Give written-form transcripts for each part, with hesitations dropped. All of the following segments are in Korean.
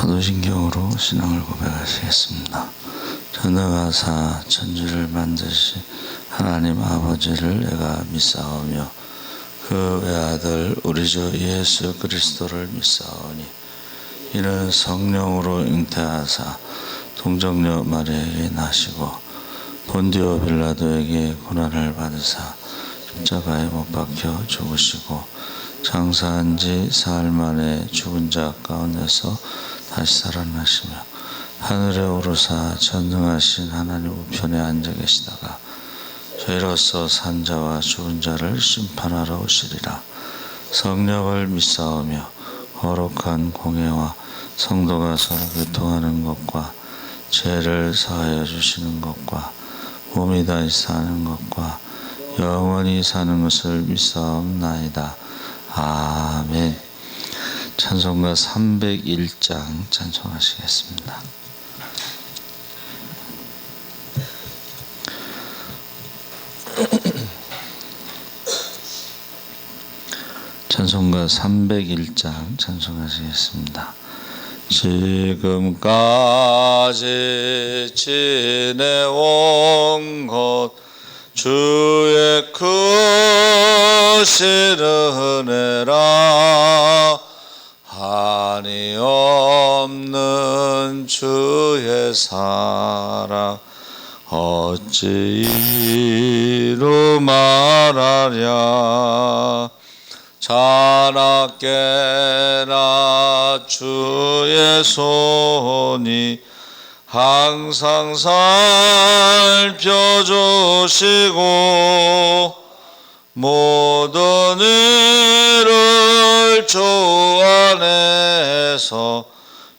사도신경으로 신앙을 고백하시겠습니다. 전능하사 천지를 만드신 하나님 아버지를 내가 믿사오며 그 외아들 우리 주 예수 그리스도를 믿사오니 이는 성령으로 잉태하사 동정녀 마리아에게 나시고 본디오 빌라도에게 고난을 받으사 십자가에 못 박혀 죽으시고 장사한 지 사흘 만에 죽은 자 가운데서 다시 살아나시며 하늘에 오르사 전능하신 하나님 우편에 앉아 계시다가 저희로서 산 자와 죽은 자를 심판하러 오시리라. 성령을 믿사오며 거룩한 공예와 성도가 서로 교통하는 것과 죄를 사하여 주시는 것과 몸이 다시 사는 것과 영원히 사는 것을 믿사옵나이다. 아멘. 찬송가 301장 찬송하시겠습니다. 찬송가 301장 찬송하시겠습니다. 지금까지 지내온 것 주의 크신 은혜라 한이 없는 주의 사랑 어찌 이루 말하랴. 자나깨나 주의 손이 항상 살펴주시고 모든 일을 주 안에서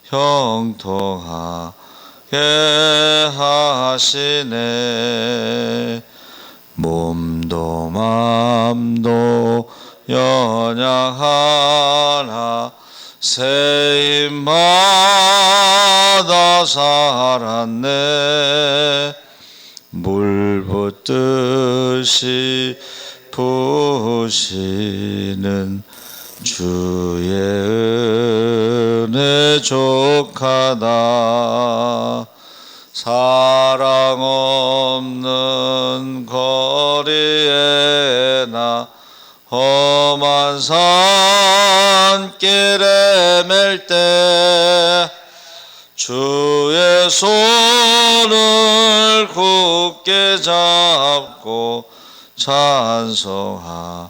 형통하게 하시네. 몸도 맘도 연약하나 세임받아 살았네. 물 붓듯이 부으시는 주의 은혜 족하다. 사랑 없는 거리에 나 험한 산길에 맬 때 주의 손을 굳게 잡고 찬송하며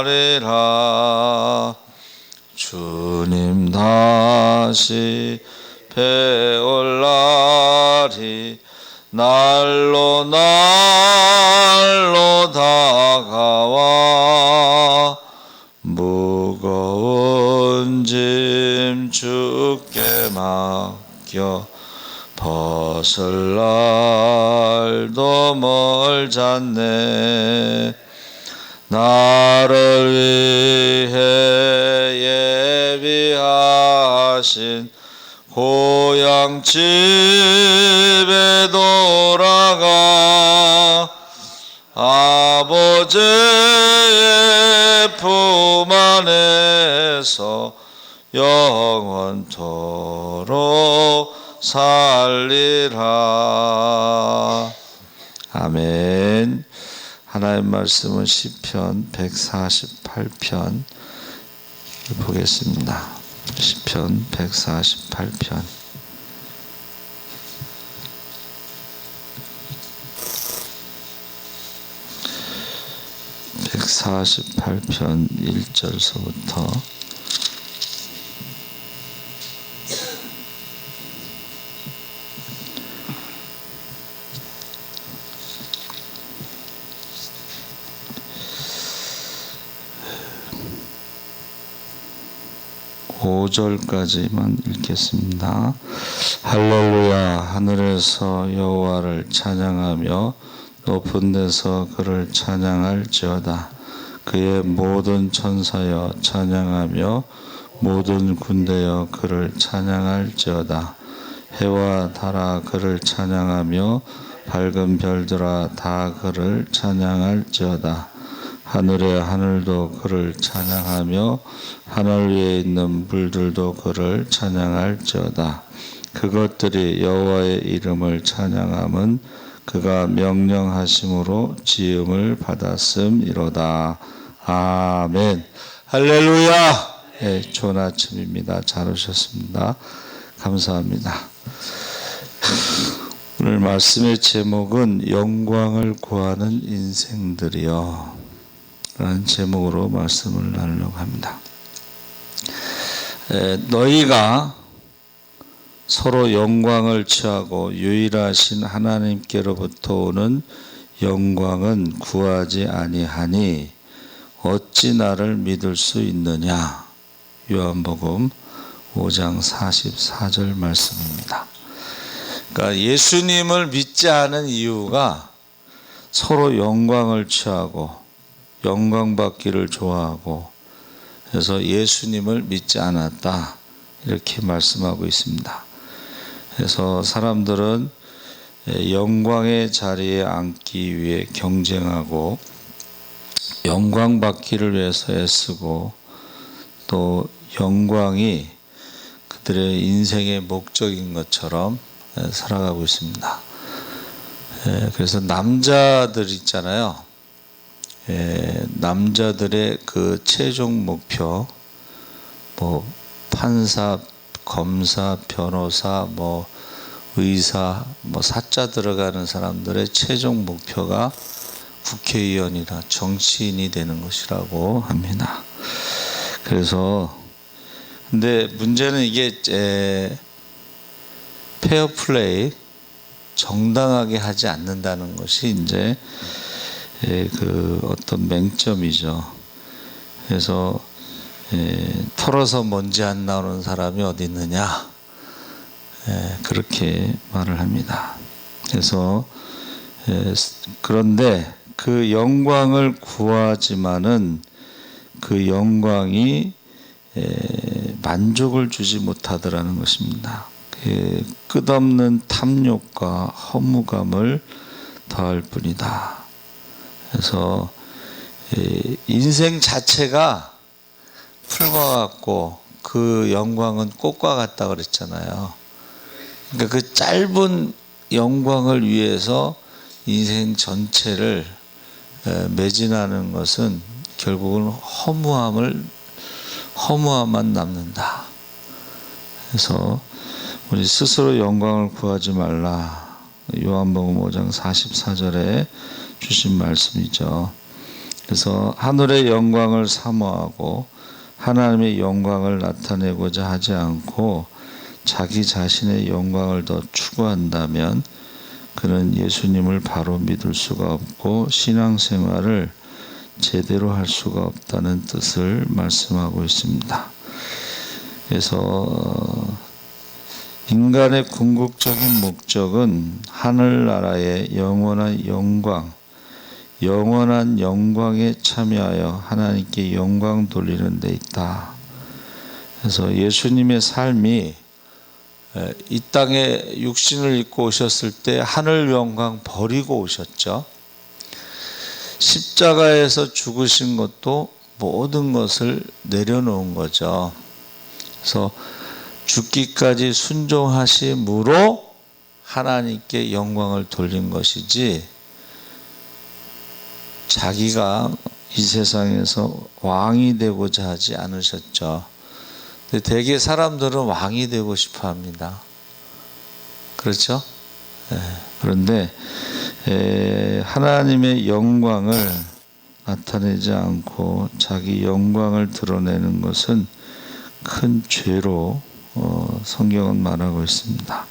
가리라. 주님 다시 배올 날이 날로 다가와 무거운 짐 주께 맡겨 벗을 날도 멀잖네. 나를 위해 예비하신 고향 집에 돌아가 아버지의 품 안에서 영원토록 살리라. 아멘. 하나님 말씀은 시편 148편 보겠습니다. 시편 148편. (148편) 1절서부터 (5절까지만) 읽겠습니다. 할렐루야. 하늘에서 여호와를 찬양하며 높은 데서 그를 찬양할지어다. 그의 모든 천사여 찬양하며 모든 군대여 그를 찬양할지어다. 해와 달아 그를 찬양하며 밝은 별들아 다 그를 찬양할지어다. 하늘의 하늘도 그를 찬양하며 하늘 위에 있는 물들도 그를 찬양할지어다. 그것들이 여호와의 이름을 찬양함은 그가 명령하심으로 지음을 받았음이로다. 아멘. 할렐루야. 네, 좋은 아침입니다. 잘 오셨습니다. 감사합니다. 오늘 말씀의 제목은 영광을 구하는 인생들이요 라는 제목으로 말씀을 나누려고 합니다. 너희가 서로 영광을 취하고 유일하신 하나님께로부터 오는 영광은 구하지 아니하니 어찌 나를 믿을 수 있느냐. 요한복음 5장 44절 말씀입니다. 그러니까 예수님을 믿지 않은 이유가 서로 영광을 취하고 영광 받기를 좋아하고 그래서 예수님을 믿지 않았다. 이렇게 말씀하고 있습니다. 그래서 사람들은 영광의 자리에 앉기 위해 경쟁하고 영광 받기를 위해서 애쓰고 또 영광이 그들의 인생의 목적인 것처럼 살아가고 있습니다. 그래서 남자들 있잖아요. 남자들의 그 최종 목표, 뭐 판사, 검사, 변호사, 뭐 의사, 뭐 사자 들어가는 사람들의 최종 목표가 국회의원이나 정치인이 되는 것이라고 합니다. 그래서 근데 문제는 이게 페어플레이, 정당하게 하지 않는다는 것이 이제 그 어떤 맹점이죠. 그래서 털어서 먼지 안 나오는 사람이 어디 있느냐, 그렇게 말을 합니다. 그래서 그런데 그 영광을 구하지만은 그 영광이 만족을 주지 못하더라는 것입니다. 끝없는 탐욕과 허무감을 더할 뿐이다. 그래서 인생 자체가 풀과 같고 그 영광은 꽃과 같다 그랬잖아요. 그러니까 그 짧은 영광을 위해서 인생 전체를 매진하는 것은 결국은 허무함만 남는다. 그래서 우리 스스로 영광을 구하지 말라. 요한복음 5장 44절에 주신 말씀이죠. 그래서 하늘의 영광을 사모하고 하나님의 영광을 나타내고자 하지 않고 자기 자신의 영광을 더 추구한다면 그는 예수님을 바로 믿을 수가 없고 신앙생활을 제대로 할 수가 없다는 뜻을 말씀하고 있습니다. 그래서 인간의 궁극적인 목적은 하늘나라의 영원한 영광에 참여하여 하나님께 영광 돌리는 데 있다. 그래서 예수님의 삶이 이 땅에 육신을 입고 오셨을 때 하늘 영광 버리고 오셨죠. 십자가에서 죽으신 것도 모든 것을 내려놓은 거죠. 그래서 죽기까지 순종하심으로 하나님께 영광을 돌린 것이지 자기가 이 세상에서 왕이 되고자 하지 않으셨죠. 근데 대개 사람들은 왕이 되고 싶어 합니다. 그렇죠? 그런데 하나님의 영광을 나타내지 않고 자기 영광을 드러내는 것은 큰 죄로 성경은 말하고 있습니다.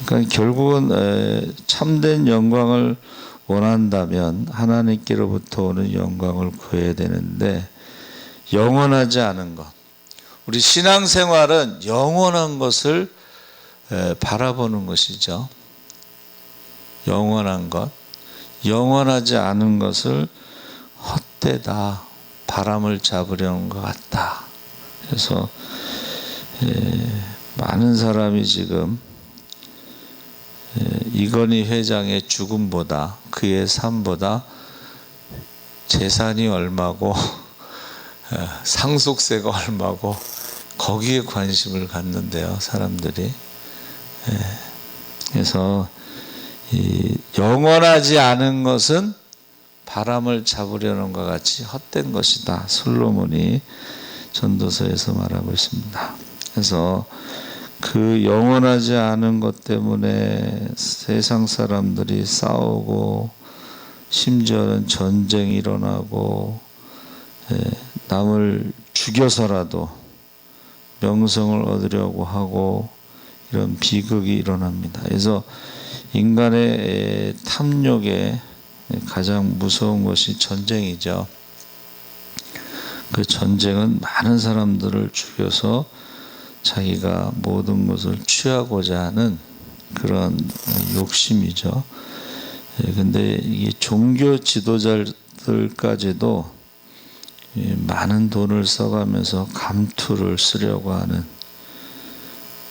그러니까 결국은 참된 영광을 원한다면 하나님께로부터 오는 영광을 구해야 되는데 영원하지 않은 것, 우리 신앙생활은 영원한 것을 바라보는 것이죠. 영원한 것, 영원하지 않은 것을 헛되다, 바람을 잡으려는 것 같다. 그래서 많은 사람이 지금 이건희 회장의 죽음보다, 그의 삶보다 재산이 얼마고 상속세가 얼마고 거기에 관심을 갖는데요, 사람들이. 그래서 이 영원하지 않은 것은 바람을 잡으려는 것 같이 헛된 것이다. 솔로몬이 전도서에서 말하고 있습니다. 그래서 그 영원하지 않은 것 때문에 세상 사람들이 싸우고 심지어는 전쟁이 일어나고 남을 죽여서라도 명성을 얻으려고 하고 이런 비극이 일어납니다. 그래서 인간의 탐욕에 가장 무서운 것이 전쟁이죠. 그 전쟁은 많은 사람들을 죽여서 자기가 모든 것을 취하고자 하는 그런 욕심이죠. 근데 이 종교 지도자들까지도 많은 돈을 써가면서 감투를 쓰려고 하는,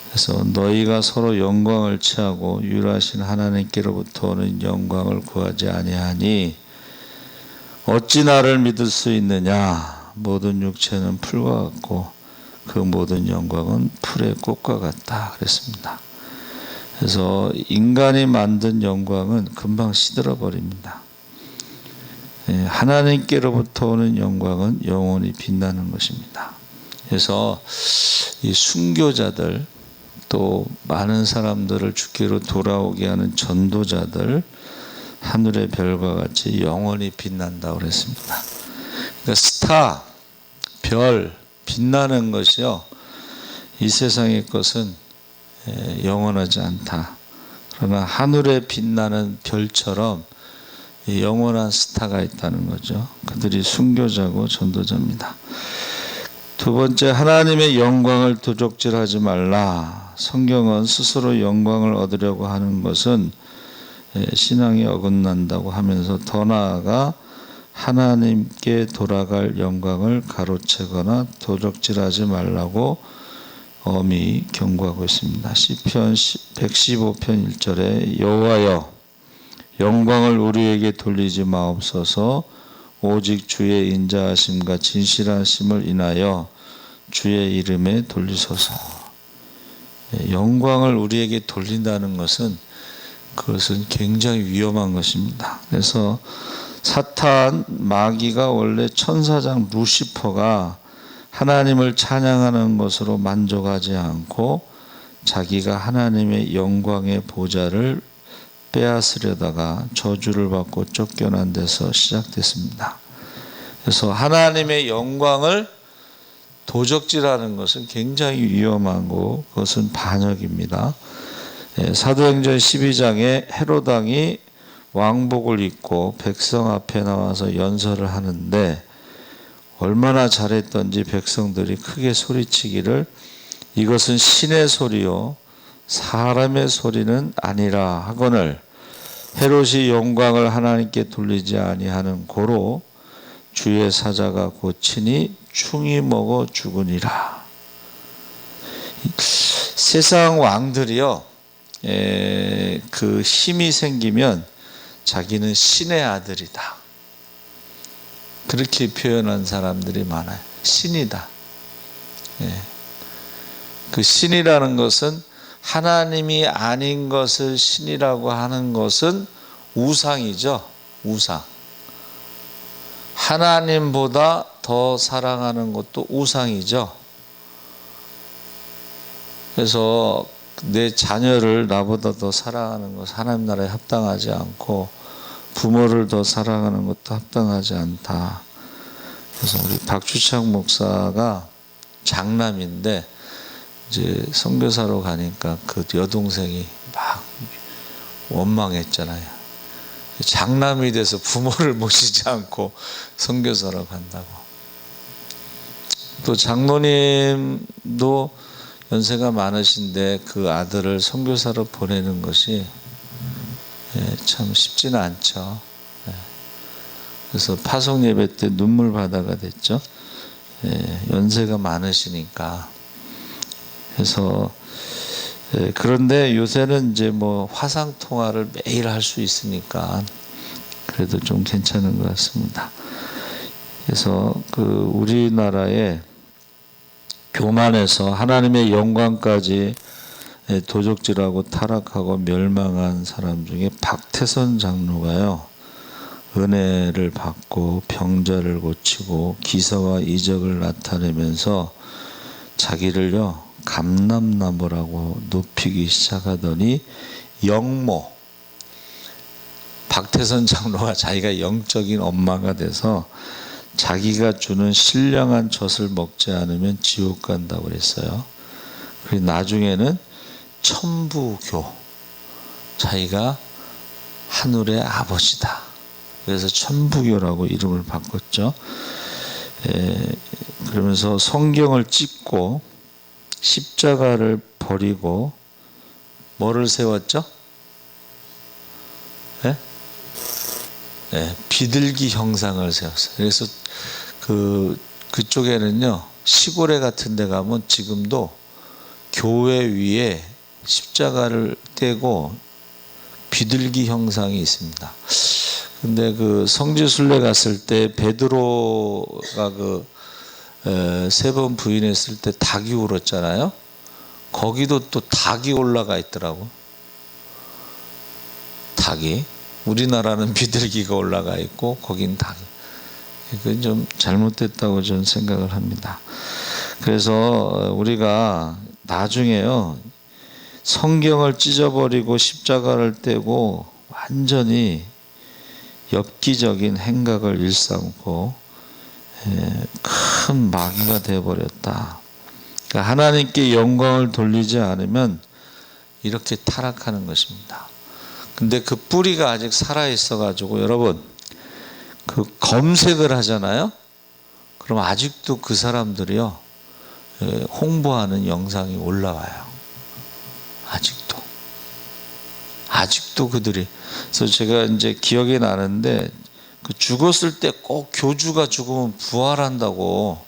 그래서 너희가 서로 영광을 취하고 유일하신 하나님께로부터 오는 영광을 구하지 아니하니 어찌 나를 믿을 수 있느냐. 모든 육체는 풀과 같고 그 모든 영광은 풀의 꽃과 같다 그랬습니다. 그래서 인간이 만든 영광은 금방 시들어 버립니다. 하나님께로부터 오는 영광은 영원히 빛나는 것입니다. 그래서 이 순교자들, 또 많은 사람들을 주께로 돌아오게 하는 전도자들, 하늘의 별과 같이 영원히 빛난다고 그랬습니다. 그러니까 스타, 별, 빛나는 것이요, 이 세상의 것은 영원하지 않다. 그러나 하늘에 빛나는 별처럼 영원한 스타가 있다는 거죠. 그들이 순교자고 전도자입니다. 두 번째, 하나님의 영광을 도적질하지 말라. 성경은 스스로 영광을 얻으려고 하는 것은 신앙이 어긋난다고 하면서 더 나아가 하나님께 돌아갈 영광을 가로채거나 도적질하지 말라고 엄히 경고하고 있습니다. 시편 115편 1절에 여호와여 영광을 우리에게 돌리지 마옵소서. 오직 주의 인자하심과 진실하심을 인하여 주의 이름에 돌리소서. 영광을 우리에게 돌린다는 것은 그것은 굉장히 위험한 것입니다. 그래서 사탄, 마귀가 원래 천사장 루시퍼가 하나님을 찬양하는 것으로 만족하지 않고 자기가 하나님의 영광의 보좌를 빼앗으려다가 저주를 받고 쫓겨난 데서 시작됐습니다. 그래서 하나님의 영광을 도적질하는 것은 굉장히 위험하고 그것은 반역입니다. 사도행전 12장에 헤롯 왕이 왕복을 입고 백성 앞에 나와서 연설을 하는데 얼마나 잘했던지 백성들이 크게 소리치기를 이것은 신의 소리요 사람의 소리는 아니라 하거늘 헤롯이 영광을 하나님께 돌리지 아니하는 고로 주의 사자가 고치니 충이 먹어 죽으니라. 세상 왕들이요, 그 힘이 생기면 자기는 신의 아들이다, 그렇게 표현한 사람들이 많아요. 신이다. 그 신이라는 것은 하나님이 아닌 것을 신이라고 하는 것은 우상이죠. 우상. 하나님보다 더 사랑하는 것도 우상이죠. 그래서 내 자녀를 나보다 더 사랑하는 것은 하나님 나라에 합당하지 않고 부모를 더 사랑하는 것도 합당하지 않다. 그래서 우리 박주창 목사가 장남인데 이제 선교사로 가니까 그 여동생이 막 원망했잖아요. 장남이 돼서 부모를 모시지 않고 선교사로 간다고. 또 장로님도 연세가 많으신데 그 아들을 선교사로 보내는 것이 참 쉽지는 않죠. 그래서 파송 예배 때 눈물 바다가 됐죠. 연세가 많으시니까. 그래서 그런데 요새는 이제 뭐 화상 통화를 매일 할 수 있으니까 그래도 좀 괜찮은 것 같습니다. 그래서 우리나라에 교만해서 하나님의 영광까지 도적질하고 타락하고 멸망한 사람 중에 박태선 장로가요, 은혜를 받고 병자를 고치고 기사와 이적을 나타내면서 자기를요 감람나무라고 높이기 시작하더니 영모, 박태선 장로가 자기가 영적인 엄마가 돼서 자기가 주는 신령한 젖을 먹지 않으면 지옥 간다고 그랬어요. 그리고 나중에는 천부교, 자기가 하늘의 아버지다, 그래서 천부교라고 이름을 바꿨죠. 그러면서 성경을 찢고 십자가를 버리고 뭐를 세웠죠? 비둘기 형상을 세웠어요. 그래서 그쪽에는요, 시골에 같은 데 가면 지금도 교회 위에 십자가를 떼고 비둘기 형상이 있습니다. 근데 성지순례 갔을 때 베드로가 세 번 부인했을 때 닭이 울었잖아요. 거기도 또 닭이 올라가 있더라고. 닭이. 우리나라는 비둘기가 올라가 있고 거긴 닭이. 그건 좀 잘못됐다고 저는 생각을 합니다. 그래서 우리가 나중에요, 성경을 찢어버리고 십자가를 떼고 완전히 엽기적인 행각을 일삼고 큰 마귀가 되어버렸다. 그러니까 하나님께 영광을 돌리지 않으면 이렇게 타락하는 것입니다. 근데 그 뿌리가 아직 살아있어 가지고 여러분, 검색을 하잖아요. 그럼 아직도 그 사람들이요, 홍보하는 영상이 올라와요. 아직도 그들이. 그래서 제가 이제 기억이 나는데, 죽었을 때 꼭 교주가 죽으면 부활한다고,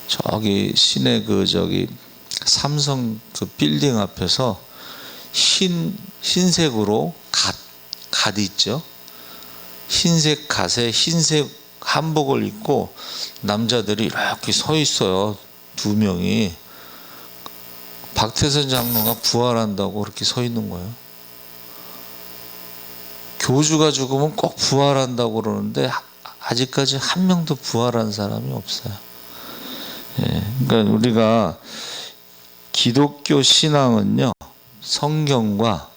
저기 시내 삼성 빌딩 앞에서 흰색으로 갓 있죠. 흰색 갓에 흰색 한복을 입고 남자들이 이렇게 서 있어요. 2명이. 박태선 장로가 부활한다고 그렇게 서 있는 거예요. 교주가 죽으면 꼭 부활한다고 그러는데 아직까지 한 명도 부활한 사람이 없어요. 그러니까 우리가 기독교 신앙은요, 성경과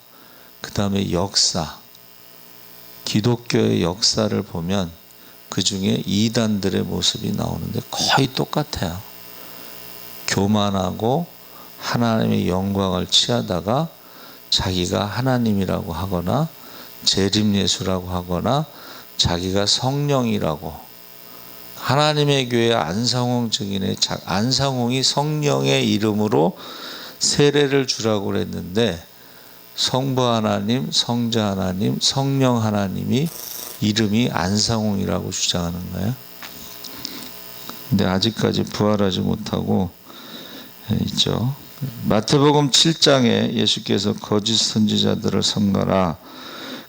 그 다음에 역사, 기독교의 역사를 보면 그 중에 이단들의 모습이 나오는데 거의 똑같아요. 교만하고 하나님의 영광을 취하다가 자기가 하나님이라고 하거나 재림예수라고 하거나 자기가 성령이라고. 하나님의 교회 안상홍 증인의 안상홍이 성령의 이름으로 세례를 주라고 그랬는데 성부 하나님, 성자 하나님, 성령 하나님이 이름이 안상홍이라고 주장하는 거예요. 근데 아직까지 부활하지 못하고 있죠. 마태복음 7장에 예수께서 거짓 선지자들을 삼가라.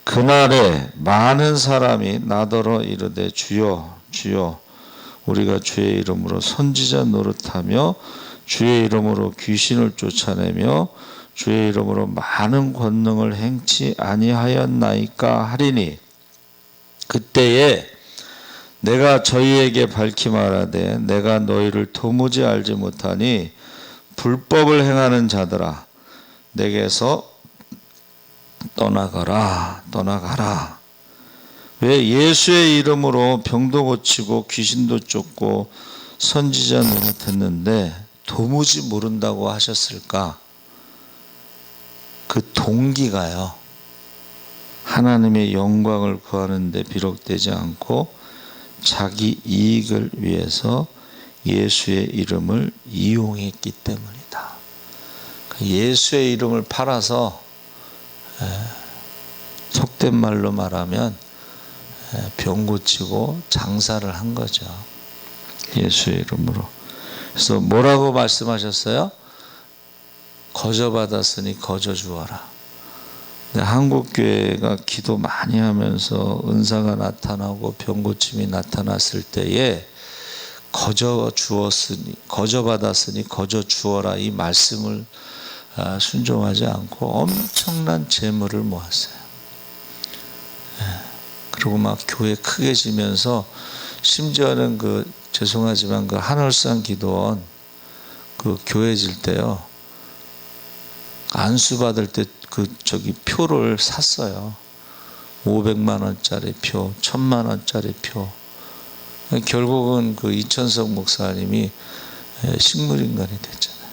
그날에 많은 사람이 나더러 이르되 주여 주여 우리가 주의 이름으로 선지자 노릇하며 주의 이름으로 귀신을 쫓아내며 주의 이름으로 많은 권능을 행치 아니하였나이까 하리니 그때에 내가 저희에게 밝히 말하되 내가 너희를 도무지 알지 못하니 불법을 행하는 자들아 내게서 떠나가라 떠나가라. 왜 예수의 이름으로 병도 고치고 귀신도 쫓고 선지자 노릇했는데 도무지 모른다고 하셨을까? 그 동기가요, 하나님의 영광을 구하는 데 비록되지 않고 자기 이익을 위해서 예수의 이름을 이용했기 때문이다. 예수의 이름을 팔아서 속된 말로 말하면 병 고치고 장사를 한 거죠. 예수의 이름으로. 그래서 뭐라고 말씀하셨어요? 거저 받았으니 거저 주어라. 근데 한국교회가 기도 많이 하면서 은사가 나타나고 병고침이 나타났을 때에 거저 받았으니 거저 주어라 이 말씀을 순종하지 않고 엄청난 재물을 모았어요. 그리고 막 교회 크게 지면서 심지어는 죄송하지만 한월산 기도원 교회 질 때요, 안수 받을 때 표를 샀어요. 500만 원짜리 표, 1000만 원짜리 표. 결국은 이천석 목사님이 식물인간이 됐잖아요.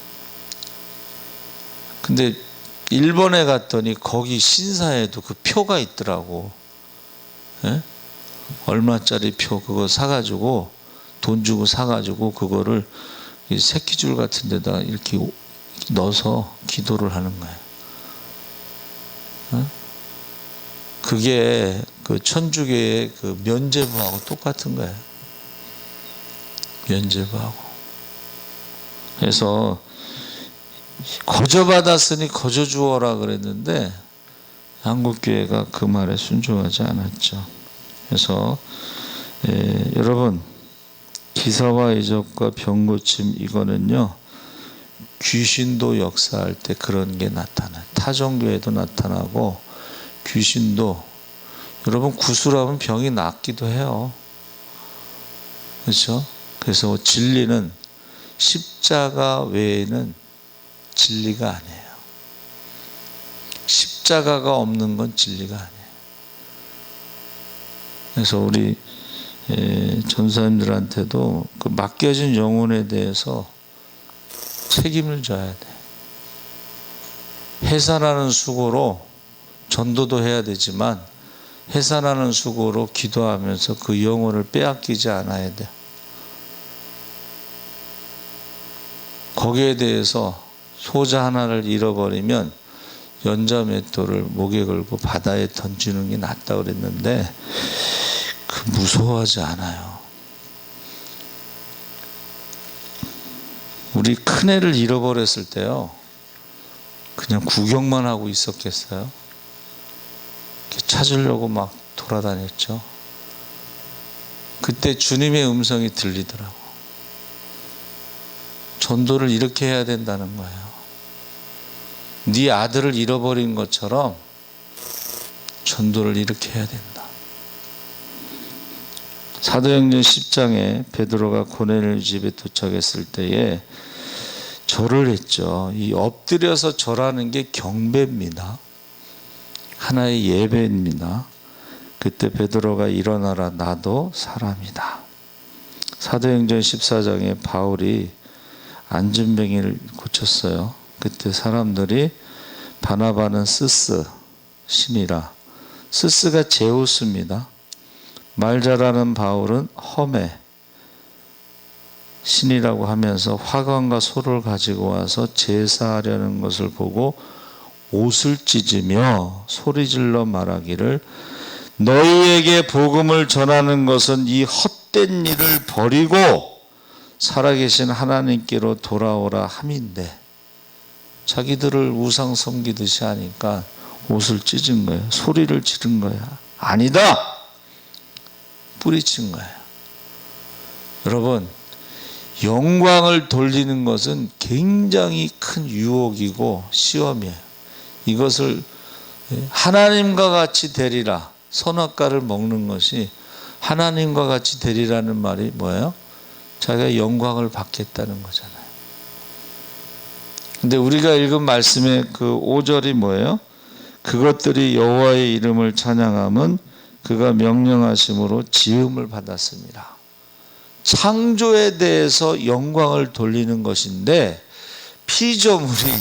근데 일본에 갔더니 거기 신사에도 표가 있더라고. 예? 얼마짜리 표 그거 사가지고 돈 주고 사가지고 그거를 새끼줄 같은 데다 이렇게 넣어서 기도를 하는 거예요. 그게 천주교의 면죄부하고 똑같은 거예요. 면죄부하고. 그래서 거저 받았으니 거저 주어라 그랬는데 한국교회가 그 말에 순종하지 않았죠. 그래서 여러분, 기사와 이적과 병고침 이거는요, 귀신도 역사할 때 그런 게 나타나요. 타종교에도 나타나고 귀신도, 여러분 구술하면 병이 낫기도 해요. 그렇죠? 그래서 진리는 십자가 외에는 진리가 아니에요. 십자가가 없는 건 진리가 아니에요. 그래서 우리 전사님들한테도 맡겨진 영혼에 대해서 책임을 져야 돼. 해산하는 수고로 전도도 해야 되지만 해산하는 수고로 기도하면서 그 영혼을 빼앗기지 않아야 돼. 거기에 대해서 소자 하나를 잃어버리면 연자맷돌을 목에 걸고 바다에 던지는 게 낫다고 그랬는데 무서워하지 않아요. 우리 큰애를 잃어버렸을 때요, 그냥 구경만 하고 있었겠어요? 찾으려고 막 돌아다녔죠. 그때 주님의 음성이 들리더라고. 전도를 이렇게 해야 된다는 거예요. 네 아들을 잃어버린 것처럼 전도를 이렇게 해야 된다. 사도행전 10장에 베드로가 고넬료 집에 도착했을 때에 절을 했죠. 이 엎드려서 절하는 게 경배입니다. 하나의 예배입니다. 그때 베드로가 일어나라, 나도 사람이다. 사도행전 14장에 바울이 안진뱅이를 고쳤어요. 그때 사람들이 바나바는 스스, 신이라, 스스가 제우스입니다. 말 잘하는 바울은 험해, 신이라고 하면서 화관과 소를 가지고 와서 제사하려는 것을 보고 옷을 찢으며 소리질러 말하기를, 너희에게 복음을 전하는 것은 이 헛된 일을 버리고 살아계신 하나님께로 돌아오라 함인데, 자기들을 우상 섬기듯이 하니까 옷을 찢은 거예요. 소리를 지른 거야. 아니다! 뿌리친 거예요. 여러분, 영광을 돌리는 것은 굉장히 큰 유혹이고 시험이에요. 이것을 하나님과 같이 되리라, 선악과를 먹는 것이 하나님과 같이 되리라는 말이 뭐예요? 자기가 영광을 받겠다는 거잖아요. 근데 우리가 읽은 말씀의 5절이 뭐예요? 그것들이 여호와의 이름을 찬양함은 그가 명령하심으로 지음을 받았습니다. 창조에 대해서 영광을 돌리는 것인데 피조물이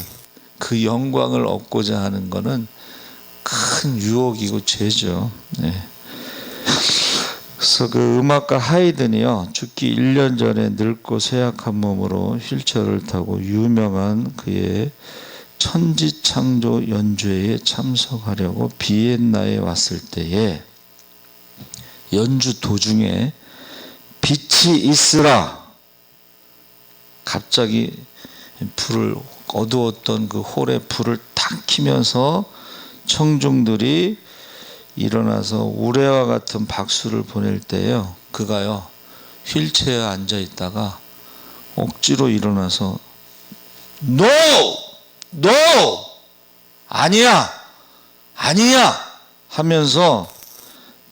그 영광을 얻고자 하는 것은 큰 유혹이고 죄죠. 네. 그래서 음악가 하이든이요, 죽기 1년 전에 늙고 쇠약한 몸으로 휠체어를 타고 유명한 그의 천지창조 연주회에 참석하려고 비엔나에 왔을 때에 연주 도중에 빛이 있으라, 갑자기 어두웠던 홀에 불을 탁 켜면서 청중들이 일어나서 우레와 같은 박수를 보낼 때요, 그가요 휠체어에 앉아 있다가 억지로 일어나서 No! No! 아니야! 아니야! 하면서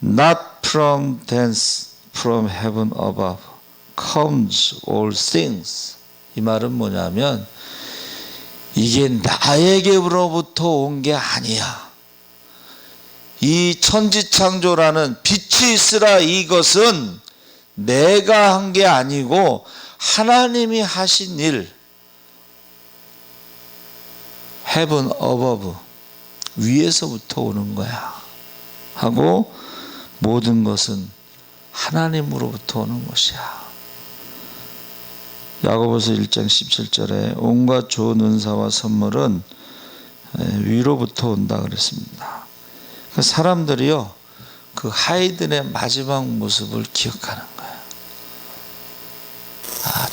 Not from thence, from heaven above comes all things. 이 말은 뭐냐면 이게 나에게로부터 온 게 아니야. 이 천지창조라는 빛이 있으라, 이것은 내가 한 게 아니고 하나님이 하신 일, heaven above, 위에서부터 오는 거야 하고, 모든 것은 하나님으로부터 오는 것이야. 야고보서 1장 17절에 온갖 좋은 은사와 선물은 위로부터 온다 그랬습니다. 사람들이요, 그 하이든의 마지막 모습을 기억하는 거예요.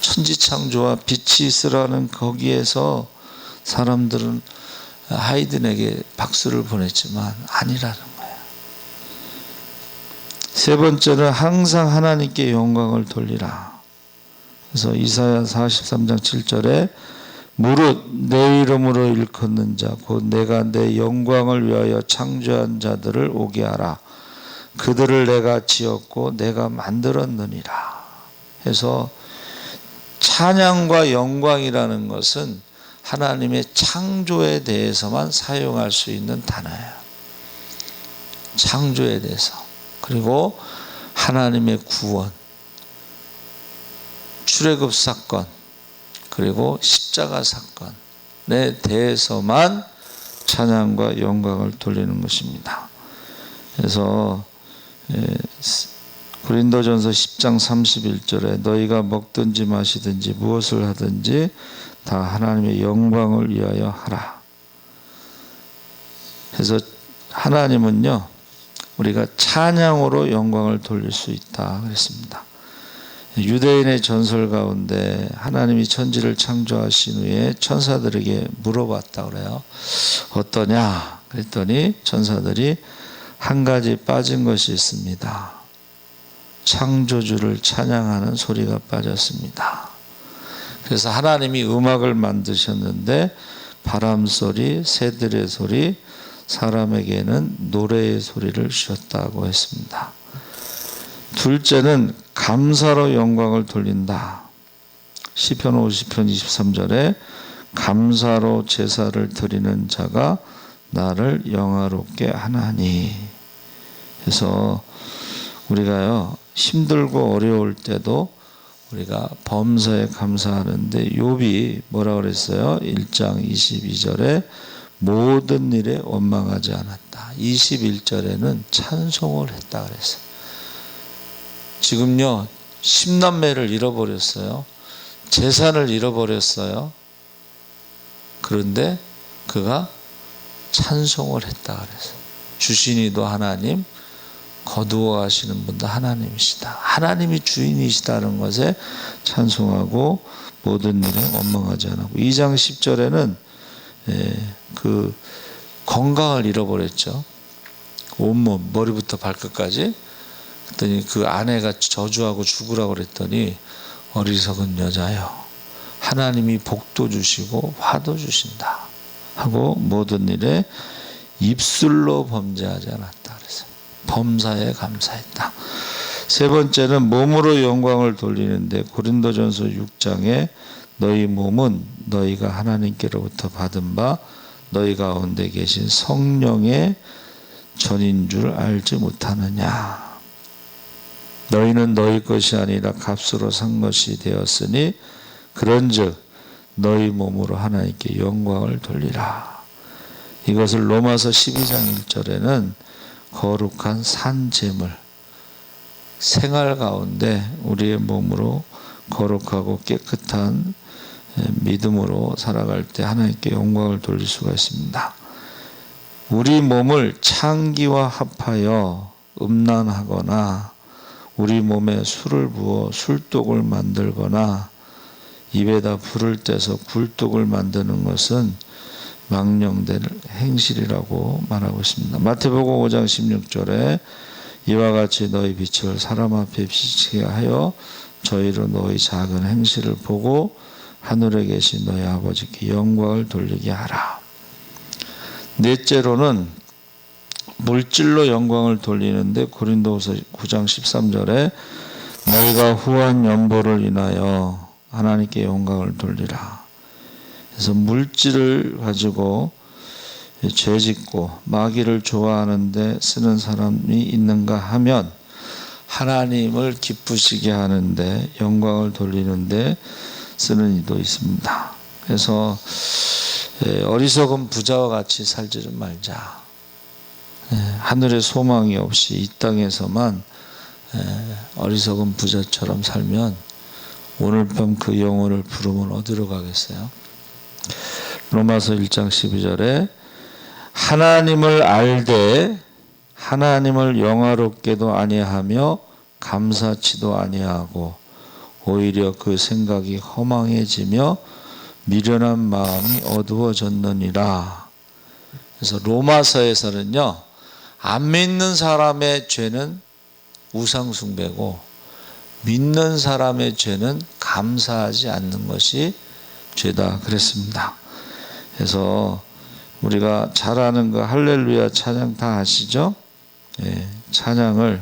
천지창조와 빛이 있으라는 거기에서 사람들은 하이든에게 박수를 보냈지만 아니라는 거예요. 세 번째는 항상 하나님께 영광을 돌리라. 그래서 이사야 43장 7절에 무릇 내 이름으로 일컫는 자 곧 내가 내 영광을 위하여 창조한 자들을 오게 하라. 그들을 내가 지었고 내가 만들었느니라. 해서 찬양과 영광이라는 것은 하나님의 창조에 대해서만 사용할 수 있는 단어예요. 창조에 대해서. 그리고 하나님의 구원, 출애굽 사건, 그리고 십자가 사건에 대해서만 찬양과 영광을 돌리는 것입니다. 그래서 고린도전서 10장 31절에 너희가 먹든지 마시든지 무엇을 하든지 다 하나님의 영광을 위하여 하라. 그래서 하나님은요, 우리가 찬양으로 영광을 돌릴 수 있다 그랬습니다. 유대인의 전설 가운데 하나님이 천지를 창조하신 후에 천사들에게 물어봤다 그래요. 어떠냐? 그랬더니 천사들이 한 가지 빠진 것이 있습니다. 창조주를 찬양하는 소리가 빠졌습니다. 그래서 하나님이 음악을 만드셨는데 바람 소리, 새들의 소리, 사람에게는 노래의 소리를 주셨다고 했습니다. 둘째는 감사로 영광을 돌린다. 시편 50편 23절에 감사로 제사를 드리는 자가 나를 영화롭게 하나니. 그래서 우리가요, 힘들고 어려울 때도 우리가 범사에 감사하는데 욥이 뭐라 그랬어요? 1장 22절에 모든 일에 원망하지 않았다. 21절에는 찬송을 했다 그랬어요. 지금요, 10남매를 잃어버렸어요. 재산을 잃어버렸어요. 그런데 그가 찬송을 했다 그랬어요. 주신이도 하나님, 거두어 가시는 분도 하나님이시다. 하나님이 주인이시다는 것에 찬송하고 모든 일에 원망하지 않고. 2장 10절에는 그 건강을 잃어버렸죠. 온몸, 머리부터 발끝까지. 그랬더니 그 아내가 저주하고 죽으라고 그랬더니 어리석은 여자여, 하나님이 복도 주시고 화도 주신다 하고 모든 일에 입술로 범죄하지 않았다 그랬어요. 범사에 감사했다. 세 번째는 몸으로 영광을 돌리는데 고린도전서 6장에 너희 몸은 너희가 하나님께로부터 받은 바 너희 가운데 계신 성령의 전인 줄 알지 못하느냐. 너희는 너희 것이 아니라 값으로 산 것이 되었으니 그런즉 너희 몸으로 하나님께 영광을 돌리라. 이것을 로마서 12장 1절에는 거룩한 산제물, 생활 가운데 우리의 몸으로 거룩하고 깨끗한 믿음으로 살아갈 때 하나님께 영광을 돌릴 수가 있습니다. 우리 몸을 창기와 합하여 음란하거나 우리 몸에 술을 부어 술독을 만들거나 입에다 불을 떼서 굴독을 만드는 것은 망령될 행실이라고 말하고 있습니다. 마태복음 5장 16절에 이와 같이 너희 빛을 사람 앞에 비치게 하여 저희로 너희 작은 행실을 보고 하늘에 계신 너희 아버지께 영광을 돌리게 하라. 넷째로는 물질로 영광을 돌리는데 고린도후서 9장 13절에 너희가 후한 연보를 인하여 하나님께 영광을 돌리라. 그래서 물질을 가지고 죄짓고 마귀를 좋아하는데 쓰는 사람이 있는가 하면 하나님을 기쁘시게 하는데 영광을 돌리는데 쓰는 이도 있습니다. 그래서 어리석은 부자와 같이 살지 좀 말자. 하늘에 소망이 없이 이 땅에서만 어리석은 부자처럼 살면 오늘 밤 그 영혼을 부르면 어디로 가겠어요? 로마서 1장 12절에 하나님을 알되 하나님을 영화롭게도 아니하며 감사치도 아니하고 오히려 그 생각이 허망해지며 미련한 마음이 어두워졌느니라. 그래서 로마서에서는요, 안 믿는 사람의 죄는 우상숭배고 믿는 사람의 죄는 감사하지 않는 것이 죄다 그랬습니다. 그래서 우리가 잘 아는 그 할렐루야 찬양 다 아시죠? 찬양을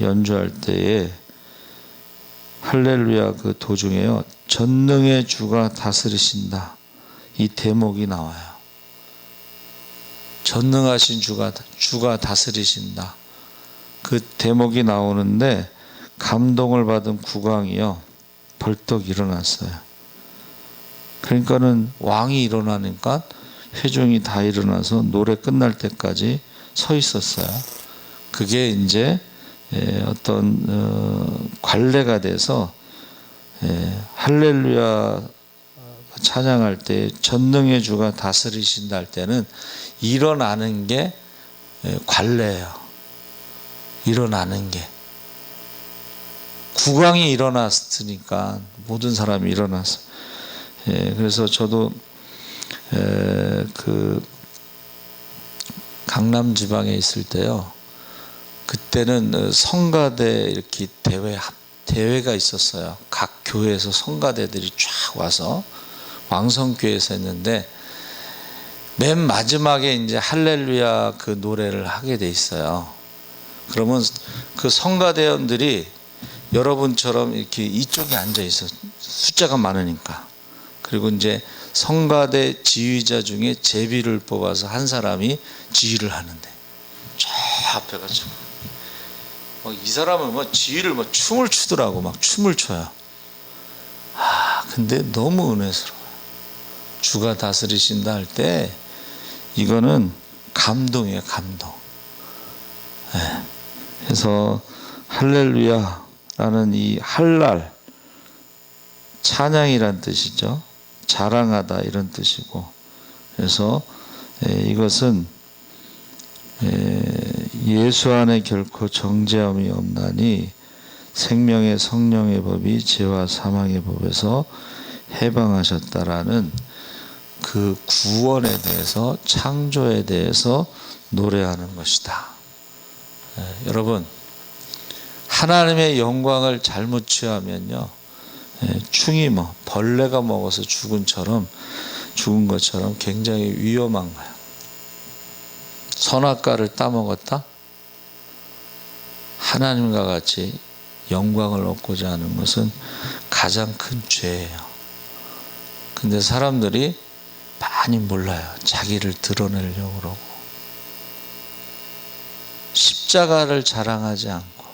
연주할 때에 할렐루야 그 도중에요, 전능의 주가 다스리신다, 이 대목이 나와요. 전능하신 주가 다스리신다, 그 대목이 나오는데 감동을 받은 국왕이요 벌떡 일어났어요. 그러니까는 왕이 일어나니까 회중이 다 일어나서 노래 끝날 때까지 서 있었어요. 그게 이제 어떤 관례가 돼서 할렐루야 찬양할 때 전능의 주가 다스리신다 할 때는 일어나는 게 관례예요. 일어나는 게. 국왕이 일어났으니까 모든 사람이 일어났어요. 그래서 저도 그 강남 지방에 있을 때요, 그때는 성가대 이렇게 대회가 있었어요. 각 교회에서 성가대들이 쫙 와서 왕성교회에서 했는데 맨 마지막에 이제 할렐루야 그 노래를 하게 돼 있어요. 그러면 그 성가대원들이 여러분처럼 이렇게 이쪽에 앉아 있어, 숫자가 많으니까. 그리고 이제 성가대 지휘자 중에 제비를 뽑아서 한 사람이 지휘를 하는데 저 앞에 가지고 이 사람은 지휘를 춤을 추더라고. 막 춤을 춰요. 근데 너무 은혜스러워요. 주가 다스리신다 할 때 이거는 감동이에요, 감동. 그래서 할렐루야라는 이 할랄, 찬양이란 뜻이죠. 자랑하다 이런 뜻이고, 그래서 이것은 예수 안에 결코 정죄함이 없나니 생명의 성령의 법이 죄와 사망의 법에서 해방하셨다라는 그 구원에 대해서, 창조에 대해서 노래하는 것이다. 여러분, 하나님의 영광을 잘못 취하면요, 충이 벌레가 먹어서 죽은 것처럼 굉장히 위험한 거야. 선악과를 따먹었다? 하나님과 같이 영광을 얻고자 하는 것은 가장 큰 죄예요. 근데 사람들이 많이 몰라요. 자기를 드러내려고 그러고 십자가를 자랑하지 않고,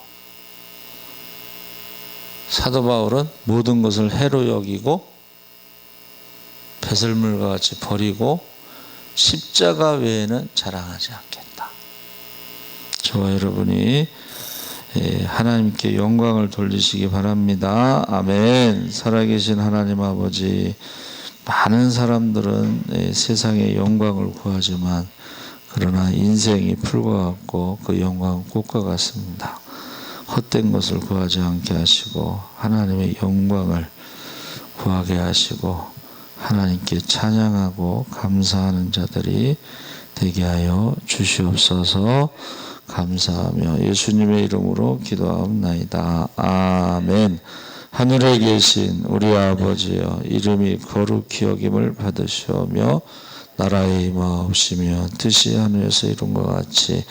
사도 바울은 모든 것을 해로 여기고 배설물과 같이 버리고 십자가 외에는 자랑하지 않겠다. 저와 여러분이 하나님께 영광을 돌리시기 바랍니다. 아멘. 살아계신 하나님 아버지, 많은 사람들은 세상의 영광을 구하지만 그러나 인생이 풀과 같고 그 영광은 꽃과 같습니다. 헛된 것을 구하지 않게 하시고 하나님의 영광을 구하게 하시고 하나님께 찬양하고 감사하는 자들이 되게 하여 주시옵소서. 감사하며 예수님의 이름으로 기도하옵나이다. 아멘. 하늘에 계신 우리 아버지여, 이름이 거룩히 여김을 받으시오며 나라의 임하옵시며 뜻이 하늘에서 이룬 것 같이